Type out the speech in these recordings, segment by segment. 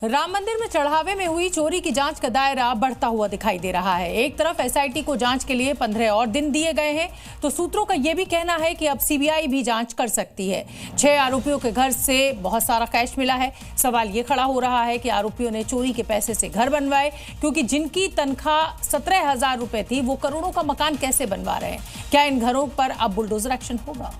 राम मंदिर में चढ़ावे में हुई चोरी की जांच का दायरा बढ़ता हुआ दिखाई दे रहा है। एक तरफ एसआईटी को जांच के लिए 15 और दिन दिए गए हैं, तो सूत्रों का यह भी कहना है कि अब सीबीआई भी जांच कर सकती है। 6 आरोपियों के घर से बहुत सारा कैश मिला है। सवाल ये खड़ा हो रहा है कि आरोपियों ने चोरी के पैसे से घर बनवाए, क्योंकि जिनकी तनख्वाह 17,000 रुपए थी वो करोड़ों का मकान कैसे बनवा रहे हैं। क्या इन घरों पर अब बुलडोजर एक्शन होगा?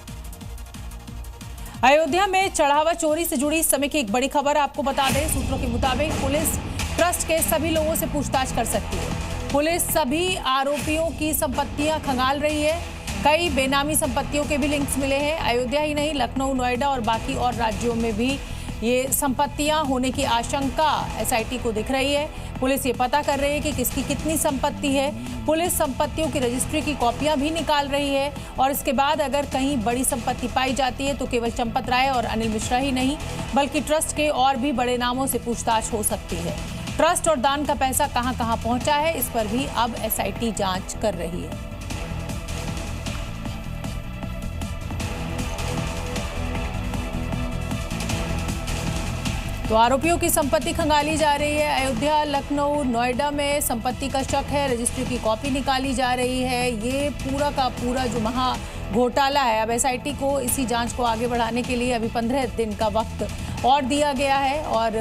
अयोध्या में चढ़ावा चोरी से जुड़ी इस समय की एक बड़ी खबर आपको बता दें। सूत्रों के मुताबिक पुलिस ट्रस्ट के सभी लोगों से पूछताछ कर सकती है। पुलिस सभी आरोपियों की संपत्तियां खंगाल रही है। कई बेनामी संपत्तियों के भी लिंक्स मिले हैं। अयोध्या ही नहीं, लखनऊ, नोएडा और बाकी और राज्यों में भी ये संपत्तियां होने की आशंका एसआईटी को दिख रही है। पुलिस ये पता कर रही है कि किसकी कितनी संपत्ति है। पुलिस संपत्तियों की रजिस्ट्री की कॉपियां भी निकाल रही है और इसके बाद अगर कहीं बड़ी संपत्ति पाई जाती है तो केवल चंपत राय और अनिल मिश्रा ही नहीं बल्कि ट्रस्ट के और भी बड़े नामों से पूछताछ हो सकती है। ट्रस्ट और दान का पैसा कहां कहां पहुंचा है, इस पर भी अब एसआईटी जांच कर रही है। तो आरोपियों की संपत्ति खंगाली जा रही है। अयोध्या, लखनऊ, नोएडा में संपत्ति का शक है। रजिस्ट्री की कॉपी निकाली जा रही है। ये पूरा का पूरा जो महा घोटाला है, अब एसआईटी को इसी जांच को आगे बढ़ाने के लिए अभी 15 दिन का वक्त और दिया गया है। और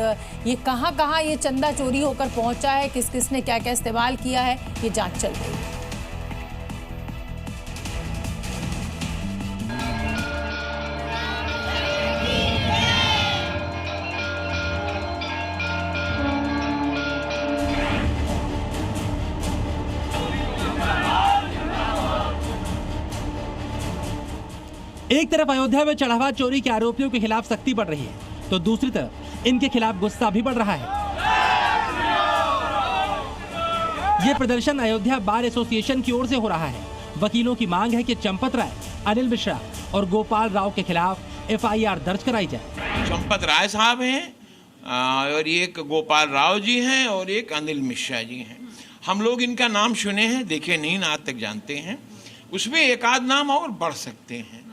ये कहां कहां ये चंदा चोरी होकर पहुंचा है, किस किस ने क्या क्या इस्तेमाल किया है, ये जांच चल रही है। एक तरफ अयोध्या में चढ़ावा चोरी के आरोपियों के खिलाफ सख्ती बढ़ रही है, तो दूसरी तरफ इनके खिलाफ गुस्सा भी बढ़ रहा है। ये प्रदर्शन अयोध्या बार एसोसिएशन की ओर से हो रहा है। वकीलों की मांग है कि चंपत राय, अनिल मिश्रा और गोपाल राव के खिलाफ एफआईआर दर्ज कराई जाए। चंपत राय साहब हैं और एक गोपाल राव जी हैं और एक अनिल मिश्रा जी हैं। हम लोग इनका नाम सुने हैं, देखे नहीं, आज तक जानते हैं। उसमें एक आध नाम और बढ़ सकते हैं,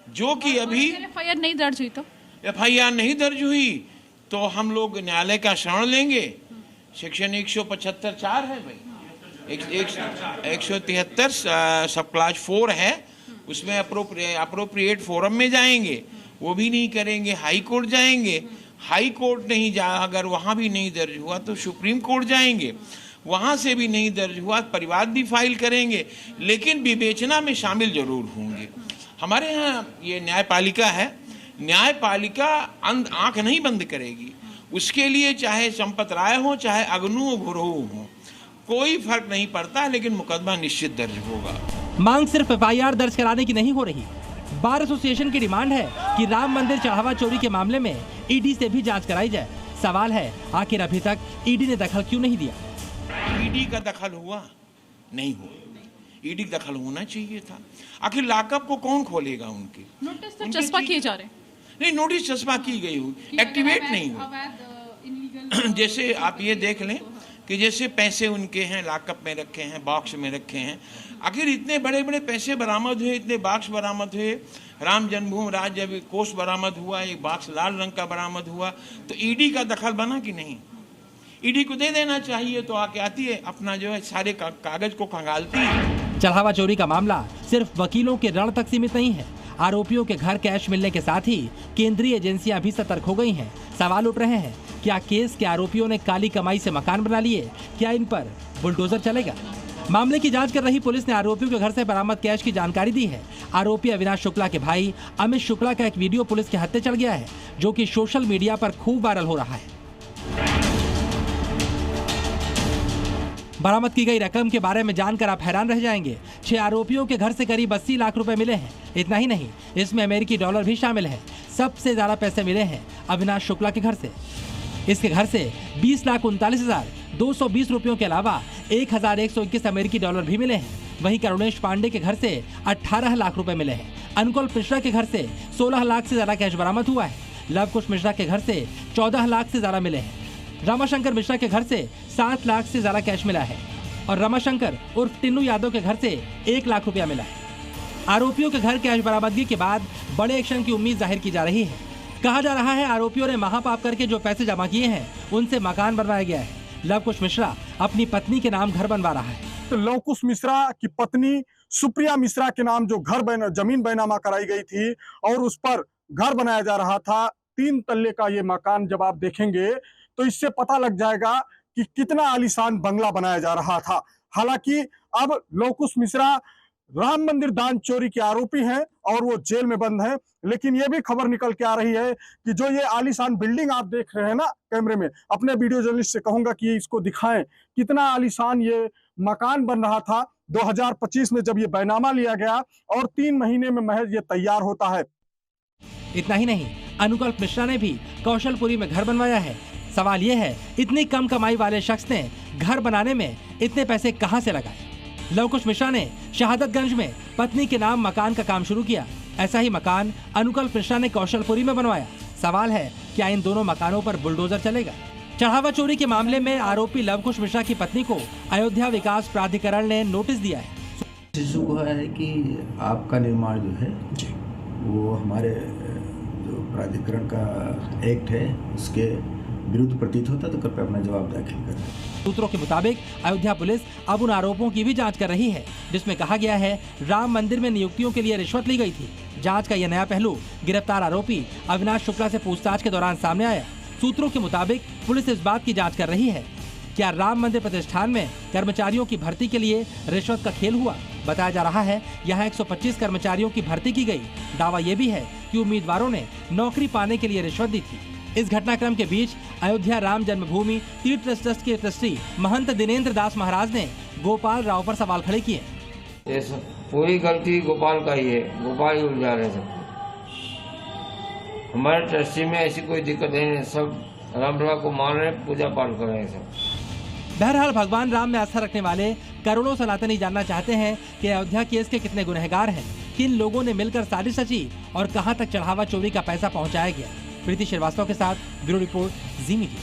जो कि अभी एफआईआर नहीं दर्ज हुई। तो एफआईआर नहीं दर्ज हुई तो हम लोग न्यायालय का शरण लेंगे। सेक्शन 175(4) है भाई, 173 सब क्लास 4 है, उसमें अप्रोप्रिएट फोरम में जाएंगे, वो भी नहीं करेंगे। हाई कोर्ट जाएंगे, हाई कोर्ट नहीं जा, अगर वहां भी नहीं दर्ज हुआ तो सुप्रीम कोर्ट जाएंगे, वहां से भी नहीं दर्ज हुआ परिवाद भी फाइल करेंगे, लेकिन विवेचना में शामिल जरूर होंगे। हमारे यहाँ ये न्यायपालिका है, न्यायपालिका आंख नहीं बंद करेगी। उसके लिए चाहे चंपत राय हो, चाहे अग्नू घुरहु हो, कोई फर्क नहीं पड़ता, लेकिन मुकदमा निश्चित दर्ज होगा। मांग सिर्फ एफआईआर दर्ज कराने की नहीं हो रही। बार एसोसिएशन की डिमांड है कि राम मंदिर चढ़ावा चोरी के मामले में ईडी से भी जांच कराई जाए। सवाल है, आखिर अभी तक ईडी ने दखल क्यों नहीं दिया? ईडी का दखल हुआ नहीं हुआ, ईडी दखल होना चाहिए था। आखिर लॉकअप को कौन खोलेगा? उनके नोटिस तो चस्पा किए जा रहे हैं। नहीं, नोटिस चस्पा की गई हुई, एक्टिवेट नहीं हुई। जैसे आप ये देख लें कि जैसे पैसे उनके हैं लॉकअप में रखे हैं, बॉक्स में रखे हैं। आखिर इतने बड़े बड़े पैसे बरामद हुए, इतने बॉक्स बरामद हुए, राम जन्मभूमि राज्य कोष बरामद हुआ, एक बॉक्स लाल रंग का बरामद हुआ, तो ईडी का दखल बना कि नहीं? ईडी को दे देना चाहिए, तो आके आती है, अपना जो है सारे कागज को खंगालती है। चढ़ावा चोरी का मामला सिर्फ वकीलों के रण तक सीमित नहीं है। आरोपियों के घर कैश मिलने के साथ ही केंद्रीय एजेंसियां भी सतर्क हो गई हैं। सवाल उठ रहे हैं, क्या केस के आरोपियों ने काली कमाई से मकान बना लिए? क्या इन पर बुलडोजर चलेगा? मामले की जांच कर रही पुलिस ने आरोपियों के घर से बरामद कैश की जानकारी दी है। आरोपी अविनाश शुक्ला के भाई अमित शुक्ला का एक वीडियो पुलिस के हत्थे चढ़ गया है, जो कि सोशल मीडिया पर खूब वायरल हो रहा है। बरामद की गई रकम के बारे में जानकर आप हैरान रह जाएंगे। 6 आरोपियों के घर से करीब 80 लाख रुपए मिले हैं। इतना ही नहीं, इसमें अमेरिकी डॉलर भी शामिल है। सबसे ज्यादा पैसे मिले हैं अविनाश शुक्ला के घर से। इसके घर से 20,39,220 रुपयों के अलावा 1,121 अमेरिकी डॉलर भी मिले हैं। वहीं करुणेश पांडे के घर से 18 लाख रुपए मिले हैं। अनुकूल मिश्रा के घर से 16 लाख से ज्यादा कैश बरामद हुआ है। लवकुश मिश्रा के घर से 14 लाख से ज्यादा मिले हैं। रमाशंकर मिश्रा के घर से 7 लाख से ज्यादा कैश मिला है और रमाशंकर उर्फ टिन्नू यादव के घर से 1 लाख रुपया मिला है। आरोपियों के घर कैश बरामदगी के बाद बड़े एक्शन की उम्मीद जाहिर की जा रही है। कहा जा रहा है आरोपियों ने महापाप करके जो पैसे जमा किए हैं उनसे मकान बनवाया गया है। लव कुश मिश्रा अपनी पत्नी के नाम घर बनवा रहा है। तो लव कुश मिश्रा की पत्नी सुप्रिया मिश्रा के नाम जो जमीन बैनामा कराई गई थी और उस पर घर बनाया जा रहा था, 3 तल्ले का ये मकान जब आप देखेंगे तो इससे पता लग जाएगा कि कितना आलीशान बंगला बनाया जा रहा था। हालांकि अब लव कुश मिश्रा राम मंदिर दान चोरी के आरोपी हैं और वो जेल में बंद हैं, लेकिन ये भी खबर निकल के आ रही है कि जो ये आलीशान बिल्डिंग आप देख रहे हैं ना कैमरे में, अपने वीडियो जर्नलिस्ट से कहूंगा कि इसको दिखाएं कितना आलीशान ये मकान बन रहा था 2025 में जब ये बैनामा लिया गया और 3 महीने में महज ये तैयार होता है। इतना ही नहीं, अनुकल्प मिश्रा ने भी कौशलपुरी में घर बनवाया है। सवाल ये है, इतनी कम कमाई वाले शख्स ने घर बनाने में इतने पैसे कहां से लगाए? लव कुश मिश्रा ने शहादतगंज में पत्नी के नाम मकान का काम शुरू किया। ऐसा ही मकान अनुकल्प मिश्रा ने कौशलपुरी में बनवाया। सवाल है, क्या इन दोनों मकानों पर बुलडोजर चलेगा? चढ़ावा चोरी के मामले में आरोपी लव कुश मिश्रा की पत्नी को अयोध्या विकास प्राधिकरण ने नोटिस दिया है। शिशु को है कि आपका निर्माण जो है वो हमारे जो प्राधिकरण का एक्ट है उसके विरुद्ध प्रतीत होता, तो कृपया अपना जवाब दाखिल करें। सूत्रों के मुताबिक अयोध्या पुलिस अब उन आरोपों की भी जांच कर रही है जिसमें कहा गया है राम मंदिर में नियुक्तियों के लिए रिश्वत ली गई थी। जांच का यह नया पहलू गिरफ्तार आरोपी अविनाश शुक्ला से पूछताछ के दौरान सामने आया। सूत्रों के मुताबिक पुलिस इस बात की जांच कर रही है, क्या राम मंदिर प्रतिष्ठान में कर्मचारियों की भर्ती के लिए रिश्वत का खेल हुआ? बताया जा रहा है यहाँ 125 कर्मचारियों की भर्ती की गई। दावा यह भी है कि उम्मीदवारों ने नौकरी पाने के लिए रिश्वत दी थी। इस घटनाक्रम के बीच अयोध्या राम जन्मभूमि तीर्थ ट्रस्ट के ट्रस्टी महंत दिनेंद्र दास महाराज ने गोपाल राव पर सवाल खड़े किए। पूरी गलती गोपाल का ही है, गोपाल ही उलझा रहे सब। हमारे ट्रस्टी में ऐसी कोई दिक्कत नहीं है, सब रामलला को मान रहे, पूजा पाठ कर रहे हैं सब। बहरहाल भगवान राम में आस्था रखने वाले करोड़ों सनातनी जानना चाहते हैं कि अयोध्या केस के कितने गुनहगार हैं, किन लोगों ने मिलकर साजिश रची और कहां तक चढ़ावा चोरी का पैसा पहुंचाया गया। प्रीति श्रीवास्तव के साथ ब्यूरो रिपोर्ट, जी मीडिया।